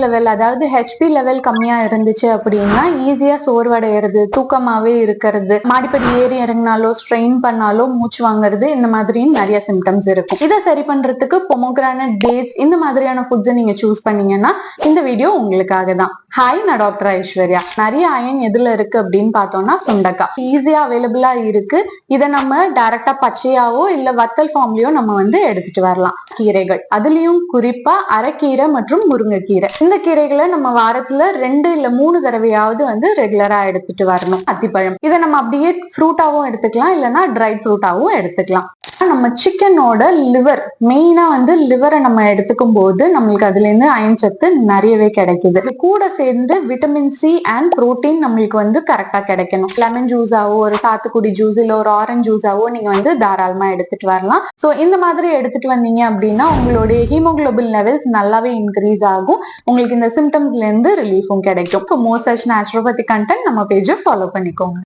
Level, அதாவது HP level கம்மியா இருந்துச்சு அப்படின்னா ஈஸியா சோர்வடைகிறது, தூக்கமாவே இருக்கிறது, மாடிப்படி ஏறி இறங்கினாலோ ஸ்ட்ரெயின் பண்ணாலோ மூச்சு வாங்குறது, இந்த மாதிரி நிறைய சிம்டம்ஸ் இருக்கும். இதை சரி பண்றதுக்கு பொமோகிரானட், டேட்ஸ் இந்த மாதிரியான ஃபுட்ஸை நீங்க சூஸ் பண்ணீங்கன்னா இந்த வீடியோ உங்களுக்காக தான். ஹாய், நான் டாக்டர் ஐஸ்வர்யா. நிறைய அயன் எதுல இருக்கு அப்படின்னு பார்த்தோம்னா சுண்டக்காய் ஈஸியா அவைலபிளா இருக்கு. இதை நம்ம டைரக்டா பச்சையாவோ இல்ல வத்தல் ஃபார்ம்லயோ நம்ம எடுத்துட்டு வரலாம். கீரைகள், அதுலயும் குறிப்பா அரைக்கீரை மற்றும் முருங்கைக்கீரை, இந்த கீரைகளை நம்ம வாரத்துல 2 இல்ல 3 தடவையாவது ரெகுலரா எடுத்துட்டு வரணும். அத்திப்பழம், இதை நம்ம அப்படியே ஃப்ரூட்டாவும் எடுத்துக்கலாம், இல்லைன்னா ட்ரை ஃப்ரூட்டாவும் எடுத்துக்கலாம். நம்ம சிக்கனோட லிவர், மெயினா லிவரை நம்ம எடுத்துக்கும் போது நம்மளுக்கு அதுல இருந்து அயன் சத்து நிறையவே கிடைக்குது. கூட சேர்ந்து விட்டமின் சி அண்ட் புரோட்டீன் நம்மளுக்கு கரெக்டா கிடைக்கணும். லெமன் ஜூஸாவோ, ஒரு சாத்துக்குடி ஜூஸ், இல்ல ஒரு ஆரஞ்சு ஜூஸாவோ நீங்க தாராளமா எடுத்துட்டு வரலாம். சோ இந்த மாதிரி எடுத்துட்டு வந்தீங்க அப்படின்னா உங்களுடைய ஹீமோகுளோபின் லெவல்ஸ் நல்லாவே இன்க்ரீஸ் ஆகும். உங்களுக்கு இந்த சிம்டம்ஸ்ல இருந்து ரிலீஃபும் கிடைக்கும். மோர் சச் நேச்சுரோபதி கண்டென்ட் நம்ம பேஜை ஃபாலோ பண்ணிக்கோங்க.